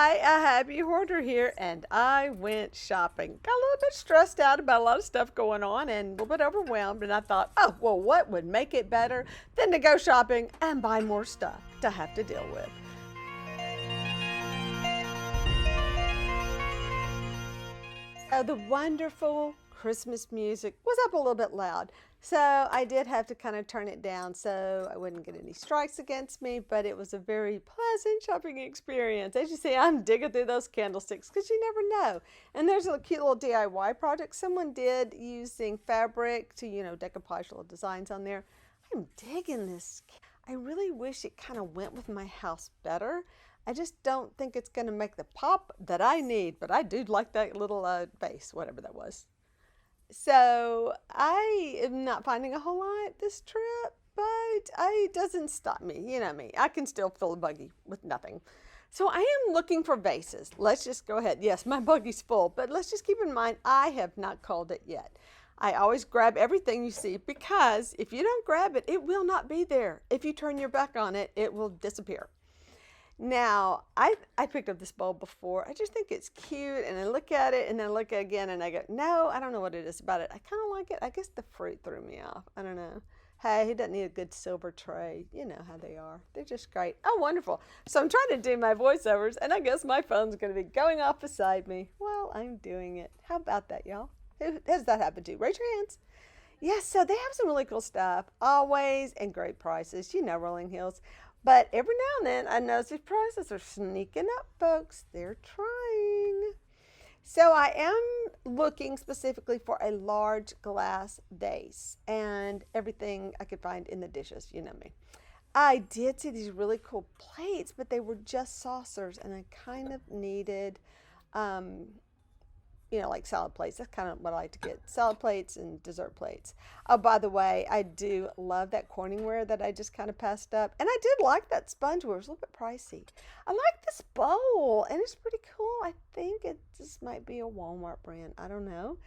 Hi, a happy hoarder here, and I went shopping. Got a little bit stressed out about a lot of stuff going on and a little bit overwhelmed, and I thought, oh, well, what would make it better than to go shopping and buy more stuff to have to deal with? The wonderful Christmas music was up a little bit loud. So I did have to kind of turn it down so I wouldn't get any strikes against me, but it was a very pleasant shopping experience. As you see, I'm digging through those candlesticks because you never know. And there's a cute little DIY project someone did using fabric to, decoupage little designs on there. I'm digging this. I really wish it kind of went with my house better. I just don't think it's going to make the pop that I need, but I do like that little base, whatever that was. So I am not finding a whole lot this trip, but it doesn't stop me. You know me, I can still fill a buggy with nothing. So I am looking for vases. Let's just go ahead. Yes, my buggy's full, but let's just keep in mind, I have not called it yet. I always grab everything you see because if you don't grab it, it will not be there. If you turn your back on it, it will disappear. Now, I picked up this bowl before. I just think it's cute, and I look at it, and then I look at it again, and I go, no, I don't know what it is about it. I kind of like it. I guess the fruit threw me off. I don't know. Hey, he doesn't need a good silver tray. You know how they are. They're just great. Oh, wonderful. So I'm trying to do my voiceovers, and I guess my phone's going to be going off beside me. Well, I'm doing it. How about that, y'all? Who has that happened to? Raise your hands. Yes, so they have some really cool stuff, always, and great prices. Rolling Hills. But every now and then, I notice these prices are sneaking up, folks. They're trying. So I am looking specifically for a large glass vase and everything I could find in the dishes. You know me. I did see these really cool plates, but they were just saucers, and I kind of needed, like salad plates. That's kind of what I like to get. Salad plates and dessert plates. Oh, by the way, I do love that Corningware that I just kind of passed up. And I did like that spongeware. It was a little bit pricey. I like this bowl, and it's pretty cool. I think it just might be a Walmart brand. I don't know.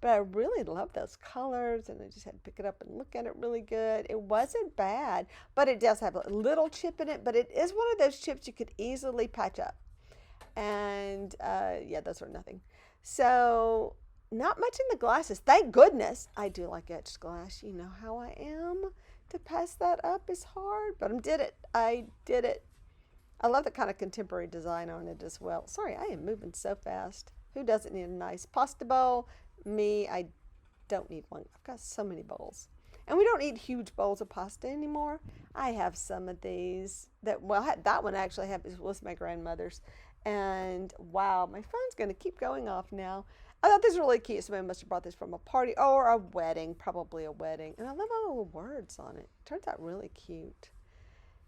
But I really love those colors, and I just had to pick it up and look at it really good. It wasn't bad, but it does have a little chip in it. But it is one of those chips you could easily patch up. And, those are nothing. So, not much in the glasses. Thank goodness. I do like etched glass. You know how I am. To pass that up is hard, but I did it. I love the kind of contemporary design on it as well. Sorry, I am moving so fast. Who doesn't need a nice pasta bowl? Me, I don't need one. I've got so many bowls. And we don't eat huge bowls of pasta anymore. I have some of these. That one actually was my grandmother's. And wow, my phone's going to keep going off now. I thought this was really cute. Somebody must have brought this from a party or a wedding, probably a wedding. And I love all the little words on it. Turns out really cute.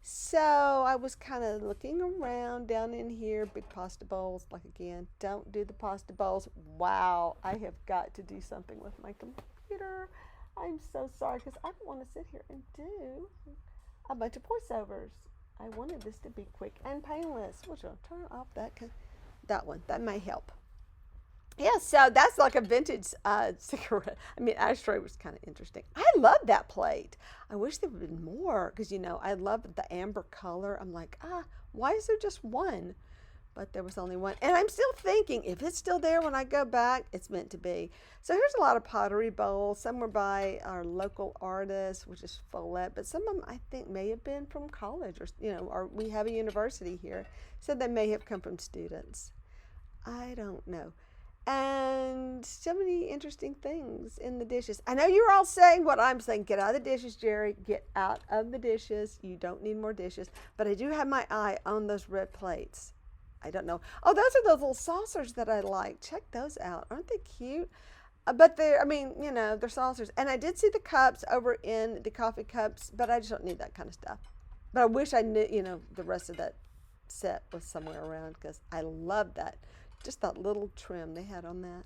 So I was kind of looking around down in here, big pasta bowls. Like again, don't do the pasta bowls. Wow, I have got to do something with my computer. I'm so sorry because I don't want to sit here and do a bunch of voiceovers. I wanted this to be quick and painless. Which I'll turn off that one. That may help. Yeah, so that's like a vintage cigarette. Ashtray was kind of interesting. I love that plate. I wish there would have been more because, I love the amber color. I'm like, why is there just one? But there was only one. And I'm still thinking, if it's still there when I go back, it's meant to be. So here's a lot of pottery bowls. Some were by our local artist, which is Follette. But some of them, I think, may have been from college. Or we have a university here. So they may have come from students. I don't know. And so many interesting things in the dishes. I know you're all saying what I'm saying. Get out of the dishes, Jerry. Get out of the dishes. You don't need more dishes. But I do have my eye on those red plates. I don't know. Oh, those are those little saucers that I like. Check those out. Aren't they cute? But they're saucers. And I did see the cups over in the coffee cups, but I just don't need that kind of stuff. But I wish I knew, the rest of that set was somewhere around because I love that. Just that little trim they had on that.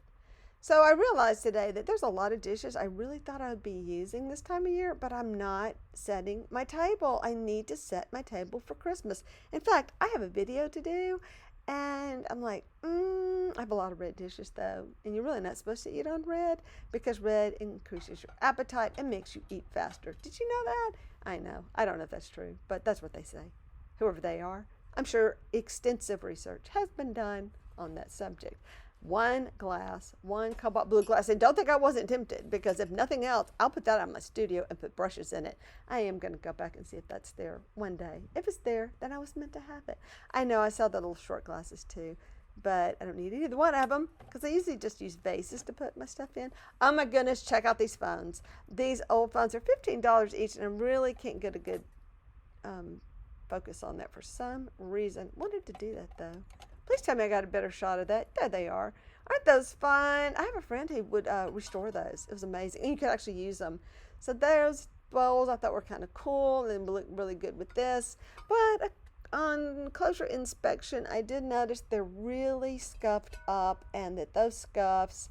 So I realized today that there's a lot of dishes I really thought I would be using this time of year, but I'm not setting my table. I need to set my table for Christmas. In fact, I have a video to do, and I'm like, I have a lot of red dishes though, and you're really not supposed to eat on red because red increases your appetite and makes you eat faster. Did you know that? I know. I don't know if that's true, but that's what they say. Whoever they are, I'm sure extensive research has been done on that subject. One glass, one cobalt blue glass. And don't think I wasn't tempted, because if nothing else, I'll put that on my studio and put brushes in it. I am going to go back and see if that's there one day. If it's there, then I was meant to have it. I know I sell the little short glasses too, but I don't need either one of them, because I usually just use vases to put my stuff in. Oh my goodness, check out these phones. These old phones are $15 each, and I really can't get a good focus on that for some reason. Wanted to do that though. Please tell me I got a better shot of that. There they are. Aren't those fun? I have a friend who would restore those. It was amazing. And you could actually use them. So those bowls I thought were kind of cool and look really good with this. But on closer inspection, I did notice they're really scuffed up, and that those scuffs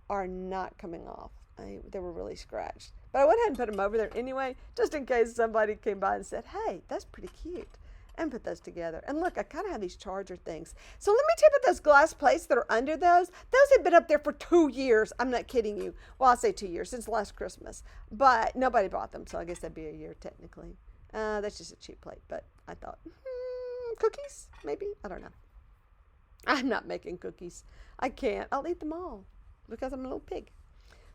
are not coming off. They were really scratched. But I went ahead and put them over there anyway, just in case somebody came by and said, hey, that's pretty cute. And put those together. And look, I kind of have these charger things. So let me tell you about those glass plates that are under those. Those have been up there for 2 years. I'm not kidding you. Well, I say 2 years, since last Christmas. But nobody bought them, so I guess that'd be a year technically. That's just a cheap plate. But I thought, cookies, maybe? I don't know. I'm not making cookies. I can't. I'll eat them all because I'm a little pig.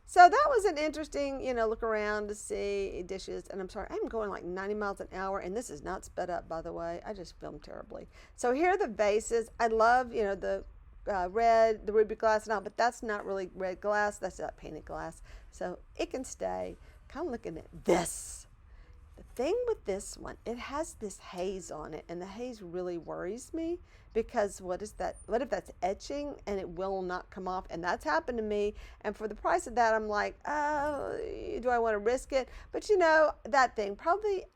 So that was an interesting, look around to see dishes. And I'm sorry, I'm going like 90 miles an hour, and this is not sped up, by the way. I just filmed terribly. So here are the vases. I love, the red, the ruby glass and all, but that's not really red glass. That's not painted glass. So it can stay. Kind of looking at this. The thing with this one, it has this haze on it, and the haze really worries me, because what is that? What if that's etching and it will not come off? And that's happened to me. And for the price of that, I'm like, oh, do I want to risk it? But that thing probably,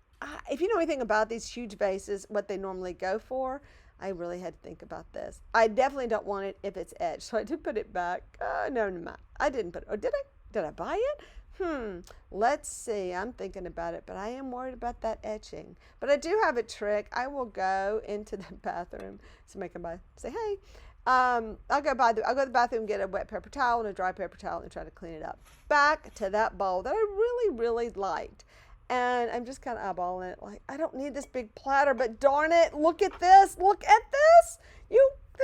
if you know anything about these huge vases, what they normally go for, I really had to think about this. I definitely don't want it if it's etched. So I did put it back. No, I didn't put it. Or did I? Did I buy it? Let's see. I'm thinking about it, but I am worried about that etching. But I do have a trick. I will go into the bathroom. Somebody come by, say, hey. I'll go to the bathroom and get a wet paper towel and a dry paper towel and try to clean it up. Back to that bowl that I really, really liked. And I'm just kind of eyeballing it. Like, I don't need this big platter, but darn it, look at this. Look at this. They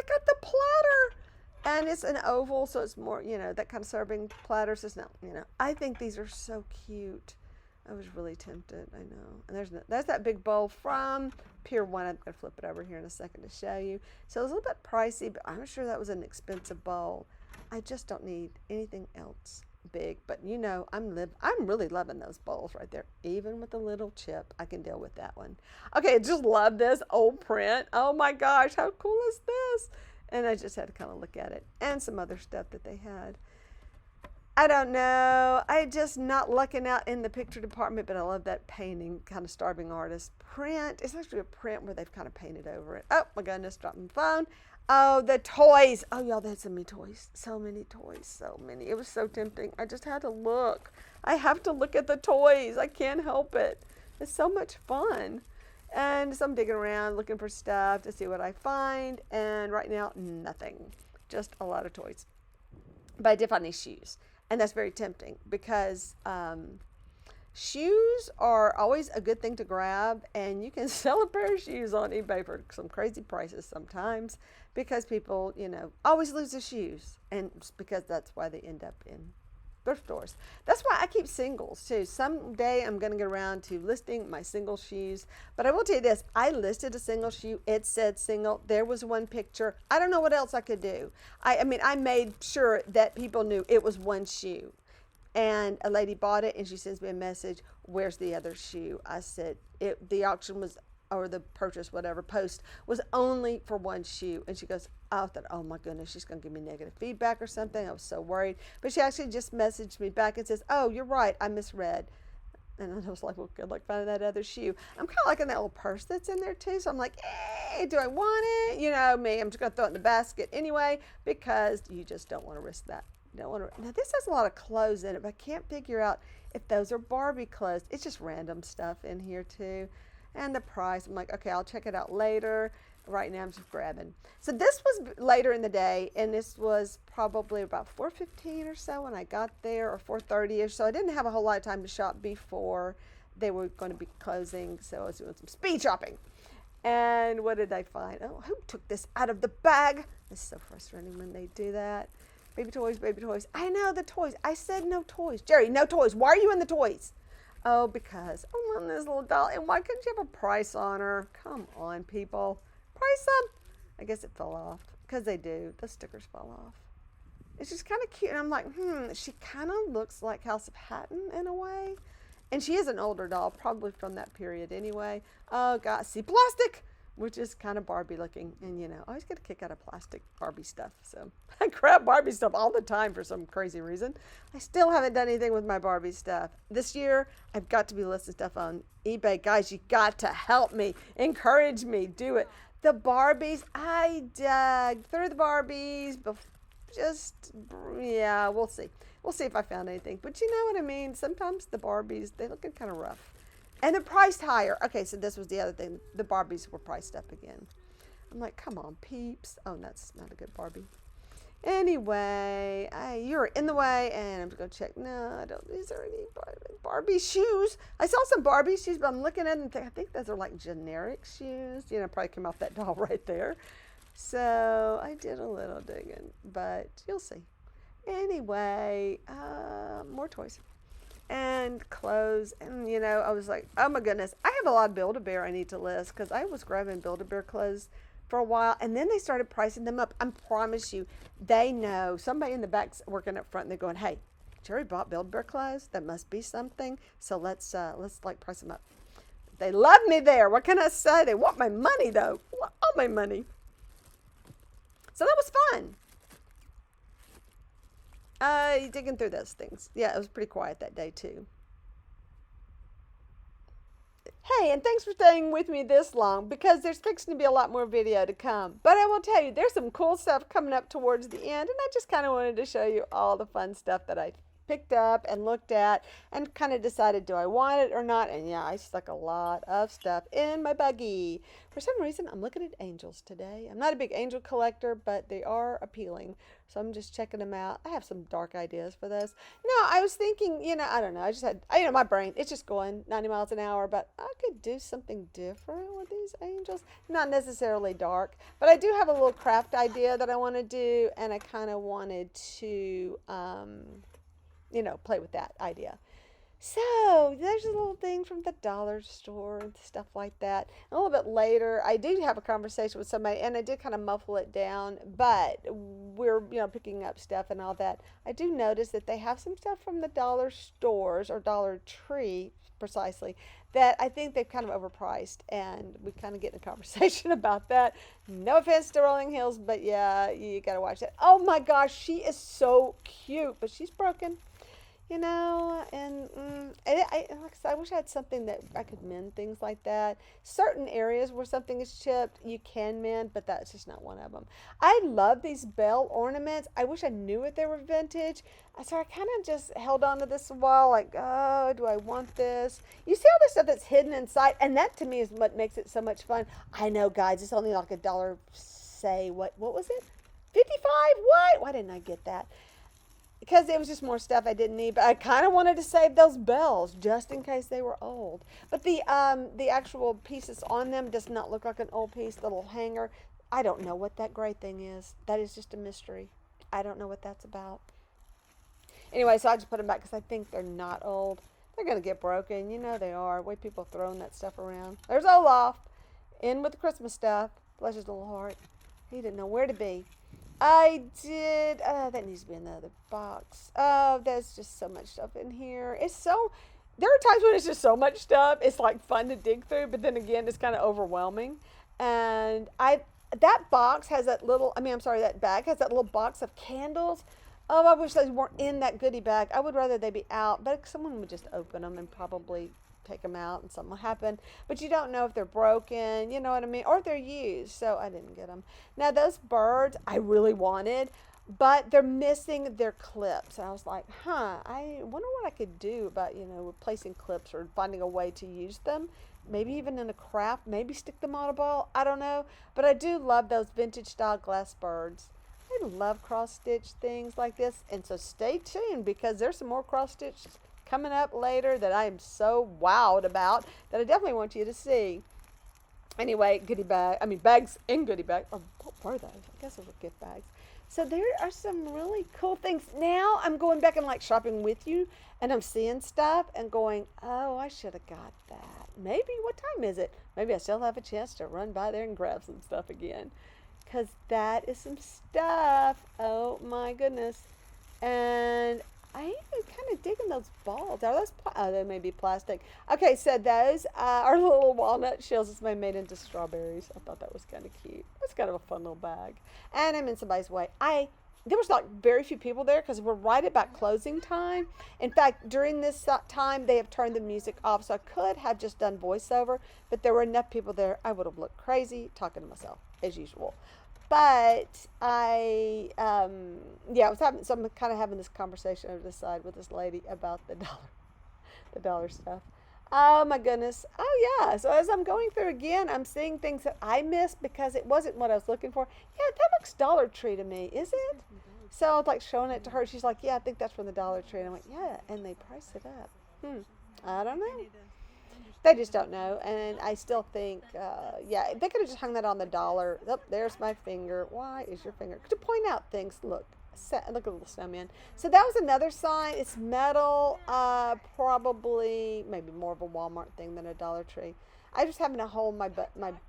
got the platter. And it's an oval, so it's more, that kind of serving platter. So it's not, I think these are so cute. I was really tempted, I know. And there's that big bowl from Pier 1. I'm going to flip it over here in a second to show you. So it was a little bit pricey, but I'm sure that was an expensive bowl. I just don't need anything else big. But I'm really loving those bowls right there. Even with a little chip, I can deal with that one. Okay, I just love this old print. Oh my gosh, how cool is this? And I just had to kind of look at it, and some other stuff that they had. I don't know. I just not lucking out in the picture department, but I love that painting, kind of starving artist print. It's actually a print where they've kind of painted over it. Oh my goodness, dropped my phone. Oh, the toys. Oh, y'all, they had so many toys. So many toys, so many. It was so tempting. I just had to look. I have to look at the toys. I can't help it. It's so much fun. And so I'm digging around looking for stuff to see what I find. And right now, nothing. Just a lot of toys. But I did find these shoes. And that's very tempting, because shoes are always a good thing to grab. And you can sell a pair of shoes on eBay for some crazy prices sometimes, because people, always lose their shoes. And it's because that's why they end up in thrift stores. That's why I keep singles too. Someday I'm going to get around to listing my single shoes. But I will tell you this, I listed a single shoe. It said single. There was one picture. I don't know what else I could do. I made sure that people knew it was one shoe. And a lady bought it, and she sends me a message, where's the other shoe? I said, the auction was, or the purchase, whatever, post was only for one shoe. And she goes, I thought, oh my goodness, she's going to give me negative feedback or something. I was so worried. But she actually just messaged me back and says, oh, you're right, I misread. And I was like, well, good luck finding that other shoe. I'm kind of liking that little purse that's in there too. So I'm like, hey, do I want it? You know me, I'm just going to throw it in the basket anyway, because you just don't want to risk that. You don't want to. Now this has a lot of clothes in it, but I can't figure out if those are Barbie clothes. It's just random stuff in here too. And the price, I'm like, okay, I'll check it out later. Right now I'm just grabbing. So this was later in the day, and this was probably about 4:15 or so when I got there, or 4:30ish. So I didn't have a whole lot of time to shop before they were going to be closing. So I was doing some speed shopping. And what did I find? Oh, who took this out of the bag? It's so frustrating when they do that. Baby toys, baby toys. I know the toys. I said no toys. Jerry, no toys. Why are you in the toys? Oh, because I want this little doll. And why couldn't you have a price on her? Come on, people. Price them. I guess it fell off. Because they do. The stickers fell off. It's just kind of cute. And I'm like, she kind of looks like House of Hatton in a way. And she is an older doll, probably from that period anyway. Oh, God. See, plastic, which is kind of Barbie looking. And, I always get a kick out of plastic Barbie stuff. So I grab Barbie stuff all the time for some crazy reason. I still haven't done anything with my Barbie stuff. This year, I've got to be listing stuff on eBay. Guys, you got to help me. Encourage me. Do it. The Barbies, I dug through the Barbies. We'll see. We'll see if I found anything. But you know what I mean? Sometimes the Barbies, they look kind of rough. And they're priced higher. Okay, so this was the other thing. The Barbies were priced up again. I'm like, come on, peeps. Oh, that's not a good Barbie. Anyway, you're in the way, and I'm just going to check. No, I don't. Is there any Barbie shoes? I saw some Barbie shoes, but I'm looking at them and I think those are like generic shoes. Probably came off that doll right there. So I did a little digging, but you'll see. Anyway, more toys and clothes. And, I was like, oh my goodness, I have a lot of Build-A-Bear I need to list because I was grabbing Build-A-Bear clothes for a while. And then they started pricing them up. I promise you, they know. Somebody in the back's working up front and they're going, hey, Jerry bought Build-A-Bear clothes. That must be something. So let's like price them up. They love me there. What can I say? They want my money though. All my money. So that was fun. Digging through those things. Yeah, it was pretty quiet that day too. Hey, and thanks for staying with me this long because there's fixing to be a lot more video to come. But I will tell you, there's some cool stuff coming up towards the end, and I just kind of wanted to show you all the fun stuff that I picked up and looked at and kind of decided, do I want it or not? And yeah, I stuck a lot of stuff in my buggy. For some reason, I'm looking at angels today. I'm not a big angel collector, but they are appealing. So I'm just checking them out. I have some dark ideas for this. No, I was thinking, I don't know. I just had, my brain, it's just going 90 miles an hour, but I could do something different with these angels. Not necessarily dark, but I do have a little craft idea that I want to do, and I kind of wanted to, play with that idea. So there's a little thing from the dollar store and stuff like that. A little bit later, I did have a conversation with somebody, and I did kind of muffle it down, but we're, picking up stuff and all that. I do notice that they have some stuff from the dollar stores or Dollar Tree, precisely, that I think they've kind of overpriced, and we kind of get in a conversation about that. No offense to Rolling Hills, but yeah, you got to watch that. Oh my gosh, she is so cute, but she's broken. And I wish I had something that I could mend things like that. Certain areas where something is chipped, you can mend, but that's just not one of them. I love these bell ornaments. I wish I knew if they were vintage. So I kind of just held on to this a while, like, oh, do I want this? You see all the stuff that's hidden inside, and that to me is what makes it so much fun. I know, guys, it's only like $1, say, what was it? 55? What? Why didn't I get that? Because it was just more stuff I didn't need, but I kind of wanted to save those bells just in case they were old. But the actual pieces on them does not look like an old piece. The little hanger, I don't know what that gray thing is. That is just a mystery. I don't know what that's about. Anyway, so I just put them back because I think they're not old. They're going to get broken. They are. The way people are throwing that stuff around. There's Olaf. In with the Christmas stuff. Bless his little heart. He didn't know where to be. I did, that needs to be in the other box. Oh, there's just so much stuff in here. There are times when it's just so much stuff. It's like fun to dig through, but then again, it's kind of overwhelming. And that box has that that bag has that little box of candles. Oh, I wish those weren't in that goodie bag. I would rather they be out, but someone would just open them and probably take them out and something will happen, but you don't know if they're broken, you know what I mean, or if they're used, so I didn't get them. Now those birds I really wanted, but they're missing their clips, and I was like, I wonder what I could do about, replacing clips or finding a way to use them, maybe even in a craft, maybe stick them on a ball, I don't know, but I do love those vintage style glass birds. I love cross-stitch things like this, and so stay tuned because there's some more cross-stitch coming up later that I am so wowed about that I definitely want you to see. Anyway, goodie bag. I mean, bags in goodie bag. Or what were those? I guess those were gift bags. So there are some really cool things. Now I'm going back and like shopping with you, and I'm seeing stuff and going, oh, I should have got that. Maybe what time is it? Maybe I still have a chance to run by there and grab some stuff again, because that is some stuff. Oh my goodness. And I am kind of digging those balls. Are those? Oh, they may be plastic. Okay, so those are little walnut shells that's made into strawberries. I thought that was kind of cute. That's kind of a fun little bag. And I'm in somebody's way. There was like very few people there because we're right about closing time. In fact, during this time, they have turned the music off, so I could have just done voiceover, but there were enough people there. I would have looked crazy talking to myself as usual. But yeah, I was having, so I'm kind of having this conversation over the side with this lady about the dollar stuff. Oh my goodness. Oh yeah. So as I'm going through again, I'm seeing things that I missed because it wasn't what I was looking for. Yeah, that looks Dollar Tree to me, is it? So I was like showing it to her. She's like, yeah, I think that's from the Dollar Tree. And I'm like, yeah, and they price it up. I don't know. They just don't know, and I still think, yeah, they could have just hung that on the dollar. Oh, there's my finger. Why is your finger? To point out things. Look at a little snowman. So that was another sign. It's metal, probably maybe more of a Walmart thing than a Dollar Tree. I just having to hold my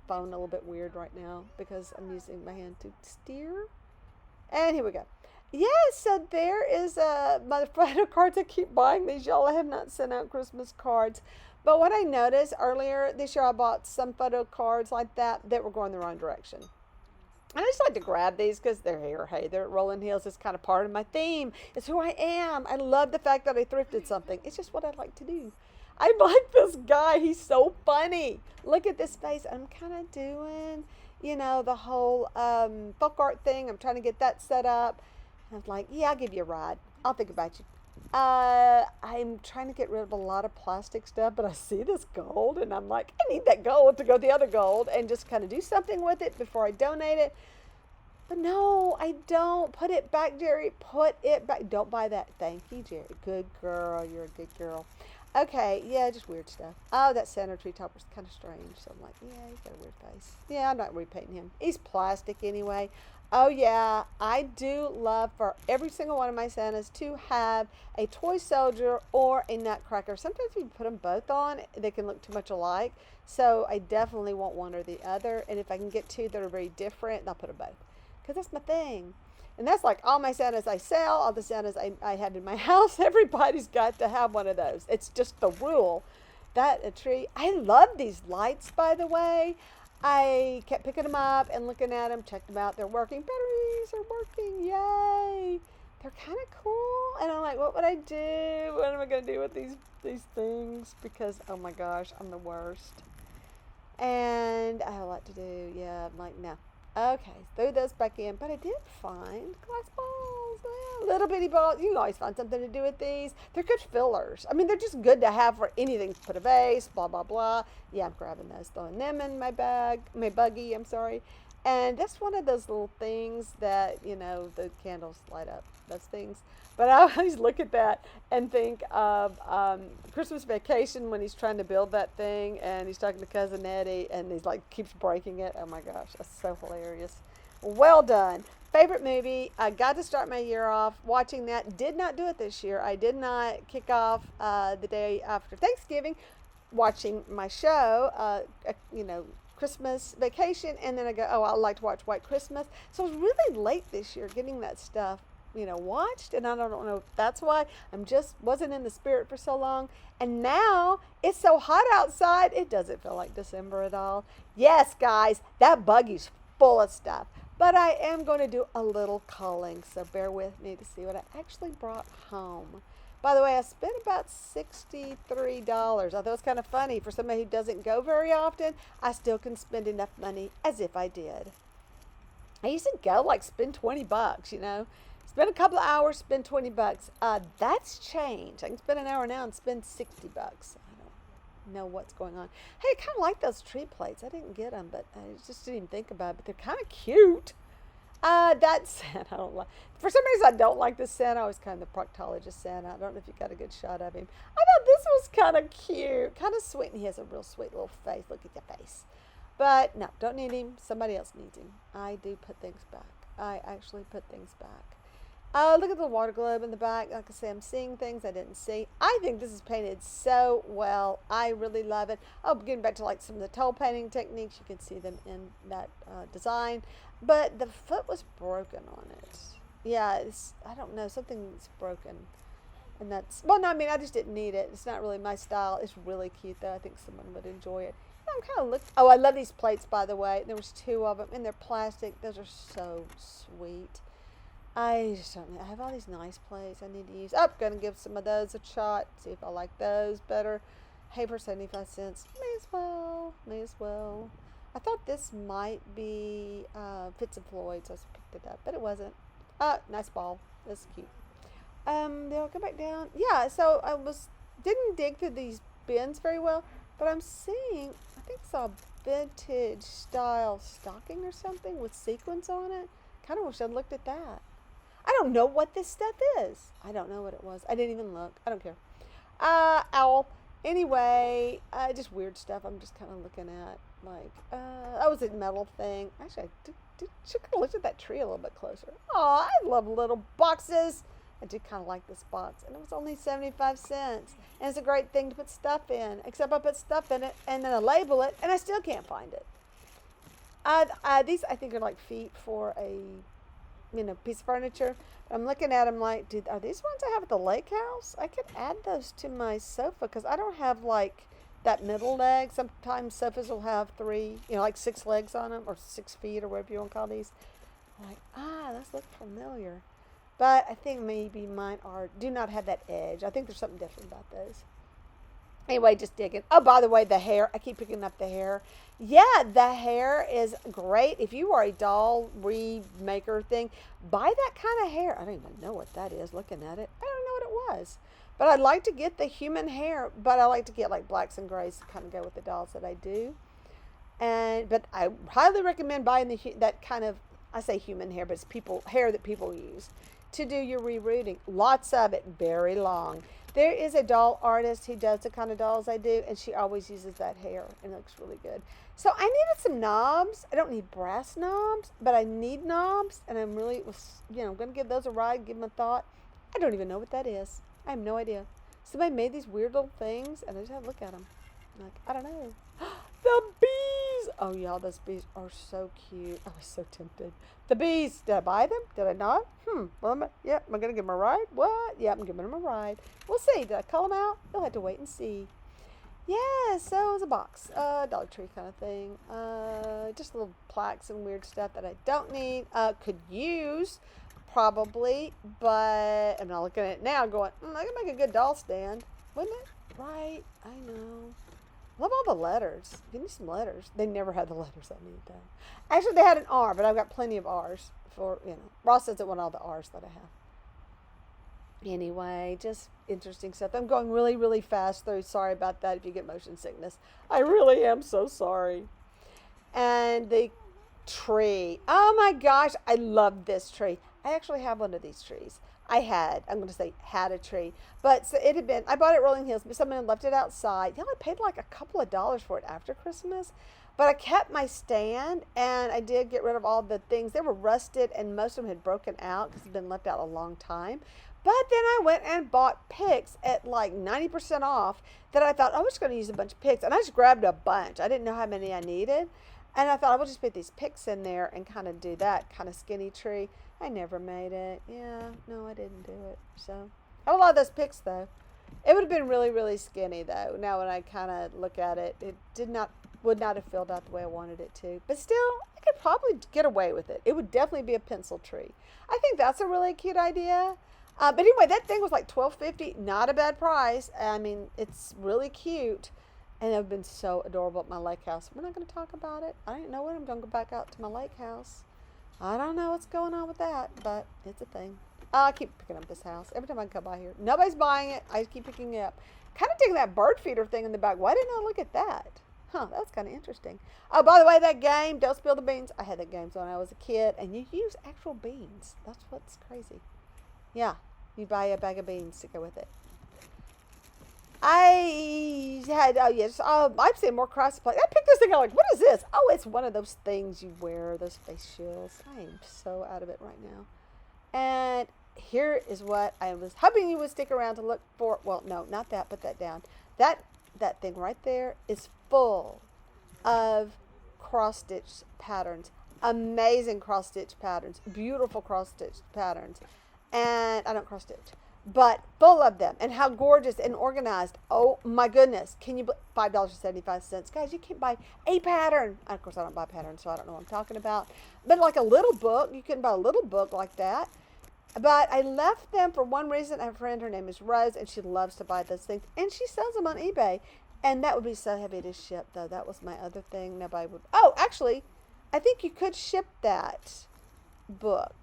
phone a little bit weird right now because I'm using my hand to steer. And here we go. Yeah, so there is my photo cards. I keep buying these, y'all. I have not sent out Christmas cards. But what I noticed earlier this year, I bought some photo cards like that were going the wrong direction. And I just like to grab these because they're here. Hey, they're at Rolling Hills. It's kind of part of my theme. It's who I am. I love the fact that I thrifted something. It's just what I like to do. I like this guy. He's so funny. Look at this face. I'm kind of doing, the whole folk art thing. I'm trying to get that set up. And I was like, yeah, I'll give you a ride. I'll think about you. I'm trying to get rid of a lot of plastic stuff, but I see this gold and I'm like, I need that gold to go the other gold and just kind of do something with it before I donate it. But no, I don't. Put it back, Jerry. Put it back. Don't buy that. Thank you, Jerry. Good girl. You're a good girl. Okay, yeah, just weird stuff. Oh, that Santa tree top was kind of strange. So I'm like, yeah, he's got a weird face. Yeah, I'm not repainting him. He's plastic anyway. Oh, yeah, I do love for every single one of my Santas to have a toy soldier or a nutcracker. Sometimes if you put them both on, they can look too much alike. So I definitely want one or the other. And if I can get two that are very different, I'll put them both. Because that's my thing. And that's like all my Santas I sell, all the Santas I had in my house. Everybody's got to have one of those. It's just the rule. That a tree. I love these lights, by the way. I kept picking them up and looking at them, checked them out. They're working. Batteries are working. Yay. They're kind of cool. And I'm like, what would I do? What am I going to do with these things? Because, oh my gosh, I'm the worst. And I have a lot to do. Yeah, I'm like, no. Okay, threw those back in. But I did find glass balls. Yeah, little bitty balls. You always find something to do with these. They're good fillers. I mean, they're just good to have for anything. Put a vase, blah, blah, blah. Yeah, I'm grabbing those, throwing them in my buggy, I'm sorry. And that's one of those little things that, the candles light up. Those things. But I always look at that and think of Christmas Vacation when he's trying to build that thing and he's talking to Cousin Eddie and he's like keeps breaking it. Oh my gosh, that's so hilarious. Well done. Favorite movie. I got to start my year off watching that. Did not do it this year. I did not kick off the day after Thanksgiving watching my show, Christmas Vacation, and then I go, oh, I like to watch White Christmas. So I was really late this year getting that stuff, watched, and I don't know if that's why wasn't in the spirit for so long. And now it's so hot outside, it doesn't feel like December at all. Yes, guys, that buggy's full of stuff. But I am going to do a little culling, so bear with me to see what I actually brought home. By the way, I spent about $63. I thought it was kind of funny. For somebody who doesn't go very often, I still can spend enough money as if I did. I used to go spend $20, Spend a couple of hours, spend $20. That's changed. I can spend an hour now and spend $60. I don't know what's going on. Hey, I kind of like those tree plates. I didn't get them, but I just didn't even think about it. But they're kind of cute. That Santa, I don't like. For some reason, I don't like this Santa. I was kind of the proctologist Santa. I don't know if you got a good shot of him. I thought this was kind of cute, kind of sweet, and he has a real sweet little face. Look at your face. But no, don't need him. Somebody else needs him. I do put things back. I actually put things back. Look at the water globe in the back. Like I say, I'm seeing things I didn't see. I think this is painted so well. I really love it. Oh, getting back to like some of the toe painting techniques, you can see them in that design. But the foot was broken on it. Yeah, I don't know, something's broken. And that's, well, no, I mean, I just didn't need it. It's not really my style. It's really cute, though. I think someone would enjoy it. I'm kind of looking. Oh, I love these plates, by the way. There was 2 of them, and they're plastic. Those are so sweet. I just don't know. I have all these nice plates I need to use. Oh, gonna give some of those a shot. See if I like those better. Hey, for 75 cents. May as well. May as well. I thought this might be Fitz and Floyd's. I just picked it up, but it wasn't. Nice ball. That's cute. They'll go back down. Yeah, so I didn't dig through these bins very well, but I'm seeing, I think it's a vintage style stocking or something with sequins on it. Kind of wish I'd looked at that. I don't know what this stuff is. I don't know what it was. I didn't even look. I don't care. Owl. Anyway, just weird stuff I'm just kind of looking at. Like, that was a metal thing. Actually, I should have looked at that tree a little bit closer. Oh, I love little boxes. I do kind of like this box. And it was only 75 cents. And it's a great thing to put stuff in. Except I put stuff in it and then I label it and I still can't find it. These, I think, are like feet for a, piece of furniture. I'm looking at them like, are these ones I have at the lake house? I could add those to my sofa because I don't have like that middle leg. Sometimes sofas will have 3, like 6 legs on them or 6 feet or whatever you want to call these. I'm like, those look familiar. But I think maybe mine do not have that edge. I think there's something different about those. Anyway, just digging. Oh, by the way, the hair. I keep picking up the hair. Yeah, the hair is great. If you are a doll remaker thing, buy that kind of hair. I don't even know what that is looking at it. I don't know what it was. But I'd like to get the human hair, but I like to get like blacks and grays to kind of go with the dolls that I do. But I highly recommend buying that kind of, I say human hair, but it's hair that people use to do your rerouting. Lots of it, very long. There is a doll artist who does the kind of dolls I do, and she always uses that hair, and it looks really good. So I needed some knobs. I don't need brass knobs, but I need knobs, and I'm really, I'm going to give those a ride, give them a thought. I don't even know what that is. I have no idea. Somebody made these weird little things, and I just had to look at them. I'm like, I don't know. The bees! Oh, y'all, those bees are so cute. I was so tempted. The bees, did I buy them? Did I not? Well, am I going to give them a ride? What? Yeah, I'm giving them a ride. We'll see. Did I cull them out? You'll have to wait and see. Yeah, so it was a box. Dollar Tree kind of thing. Just little plaques and weird stuff that I don't need. Could use, probably, but I'm not looking at it now going, I can make a good doll stand. Wouldn't it? Right, I know. Love all the letters. Give me some letters. They never had the letters I need, though. Actually, they had an R, but I've got plenty of R's for, Ross doesn't want all the R's that I have. Anyway, just interesting stuff. I'm going really, really fast through. Sorry about that if you get motion sickness. I really am so sorry. And the tree. Oh my gosh, I love this tree. I actually have one of these trees. had a tree, but so it had been, I bought it at Rolling Hills, but someone had left it outside. I paid like a couple of dollars for it after Christmas, but I kept my stand and I did get rid of all the things. They were rusted and most of them had broken out because it's been left out a long time. But then I went and bought picks at like 90% off that I thought I was going to use a bunch of picks, and I just grabbed a bunch. I didn't know how many I needed. And I thought I will just put these picks in there and kind of do that kind of skinny tree. I never made it. Yeah, no, I didn't do it. So I have a lot of those picks though. It would have been really, really skinny though. Now when I kind of look at it, it would not have filled out the way I wanted it to. But still, I could probably get away with it. It would definitely be a pencil tree. I think that's a really cute idea. But anyway, that thing was like $12.50. Not a bad price. I mean, it's really cute. And they've been so adorable at my lake house. We're not going to talk about it. I don't know when I'm going to go back out to my lake house. I don't know what's going on with that, but it's a thing. I keep picking up this house. Every time I come by here. Nobody's buying it. I keep picking it up. Kind of digging that bird feeder thing in the back. Why didn't I look at that? Huh, that's kind of interesting. Oh, by the way, that game, Don't Spill the Beans. I had that game when I was a kid. And you use actual beans. That's what's crazy. Yeah, you buy a bag of beans to go with it. I had, oh yes, I've seen more cross play. I picked this thing, I'm like, what is this? Oh, it's one of those things you wear, those face shields. I am so out of it right now. And here is what I was hoping you would stick around to look for. Well, no, not that, put that down. That thing right there is full of cross stitch patterns. Amazing cross stitch patterns. Beautiful cross stitch patterns. And I don't cross stitch, but full of them, and how gorgeous and organized. Oh my goodness. Can you, $5.75. Guys, you can't buy a pattern. Of course, I don't buy patterns, so I don't know what I'm talking about. But like a little book, you can buy a little book like that. But I left them for one reason. I have a friend, her name is Rose, and she loves to buy those things, and she sells them on eBay. And that would be so heavy to ship, though. That was my other thing. Nobody would. Oh, actually, I think you could ship that book.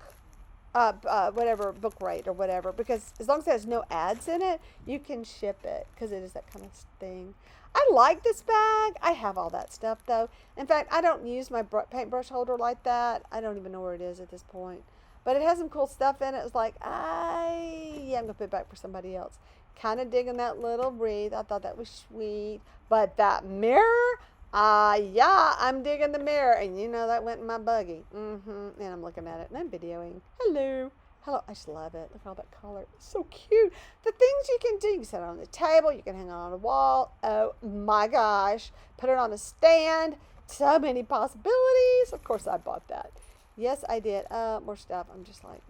Whatever book rate or whatever, because as long as it has no ads in it, you can ship it, because it is that kind of thing. I like this bag. I have all that stuff though. In fact, I don't use my paintbrush holder like that. I don't even know where it is at this point, but it has some cool stuff in it. It's like, I'm gonna put it back for somebody else. Kind of digging that little wreath. I thought that was sweet, but that mirror, yeah, I'm digging the mirror, and you know that went in my buggy. And I'm looking at it, and I'm videoing. Hello. I just love it. Look at all that color. It's so cute. The things you can do. You can set it on the table. You can hang it on a wall. Oh my gosh. Put it on a stand. So many possibilities. Of course, I bought that. Yes, I did. More stuff. I'm just like,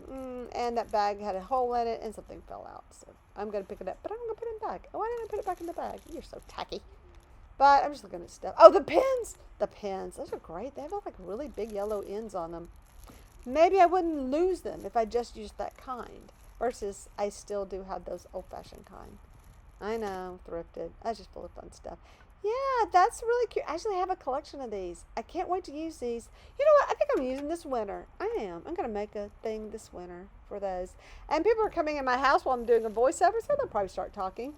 and that bag had a hole in it, and something fell out. So I'm going to pick it up, but I'm going to put it back. Why didn't I put it back in the bag? You're so tacky. But I'm just looking at stuff. Oh, the pins. The pins. Those are great. They have like really big yellow ends on them. Maybe I wouldn't lose them if I just used that kind. Versus I still do have those old-fashioned kind. I know. Thrifted. That's just full of fun stuff. Yeah, that's really cute. I actually have a collection of these. I can't wait to use these. You know what? I think I'm using this winter. I am. I'm going to make a thing this winter for those. And people are coming in my house while I'm doing a voiceover, so they'll probably start talking.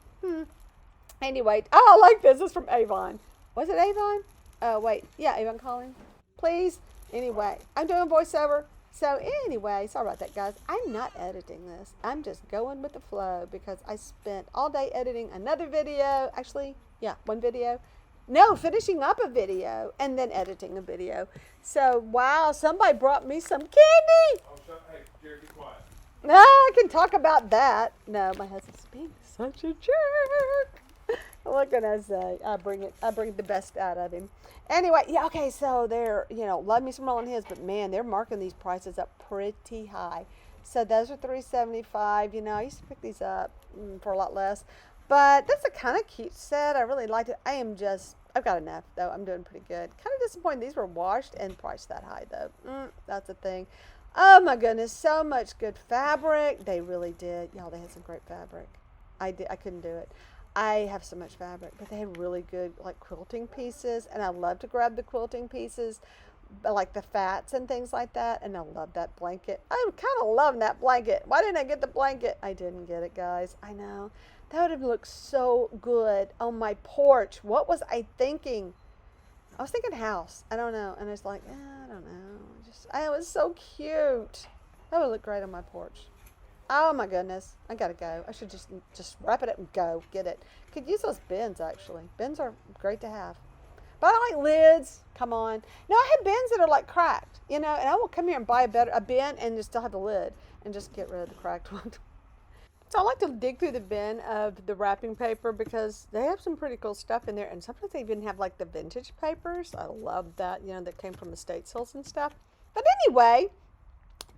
Anyway, I like this. This is from Avon. Was it Avon? Oh, wait. Yeah, Avon calling. Please. Anyway, I'm doing voiceover. So anyway, sorry about that, guys. I'm not editing this. I'm just going with the flow because I spent all day editing another video. Actually, yeah, one video. No, finishing up a video and then editing a video. So, wow, somebody brought me some candy. Hey, Jerry, be quiet. No, I can talk about that. No, my husband's being such a jerk. What can I say? I bring the best out of him. Anyway, yeah, okay, so they're, love me some Rolling Hills, but man, they're marking these prices up pretty high. So those are $3.75. I used to pick these up for a lot less. But that's a kind of cute set. I really liked it. I've got enough, though. I'm doing pretty good. Kind of disappointed these were washed and priced that high, though. That's a thing. Oh, my goodness, so much good fabric. They really did. Y'all, they had some great fabric. I couldn't do it. I have so much fabric, but they had really good like quilting pieces, and I love to grab the quilting pieces, like the fats and things like that, and I love that blanket. I'm kind of loving that blanket. Why didn't I get the blanket? I didn't get it, guys. I know. That would have looked so good on my porch. What was I thinking? I was thinking house. I don't know. And I was like, I don't know. It was so cute. That would look great on my porch. Oh my goodness, I gotta go. I should just wrap it up and go get it. Could use those bins actually. Bins are great to have. But I like lids. Come on. No, I have bins that are like cracked, and I will come here and buy a bin and just still have the lid and just get rid of the cracked one. So I like to dig through the bin of the wrapping paper because they have some pretty cool stuff in there, and sometimes they even have like the vintage papers. I love that, that came from estate sales and stuff. But anyway,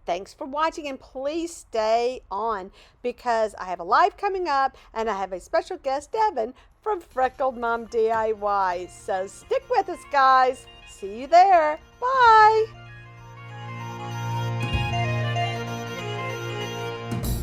thanks for watching, and please stay on because I have a live coming up and I have a special guest, Devin, from Freckled Mom DIY. So stick with us, guys. See you there. Bye.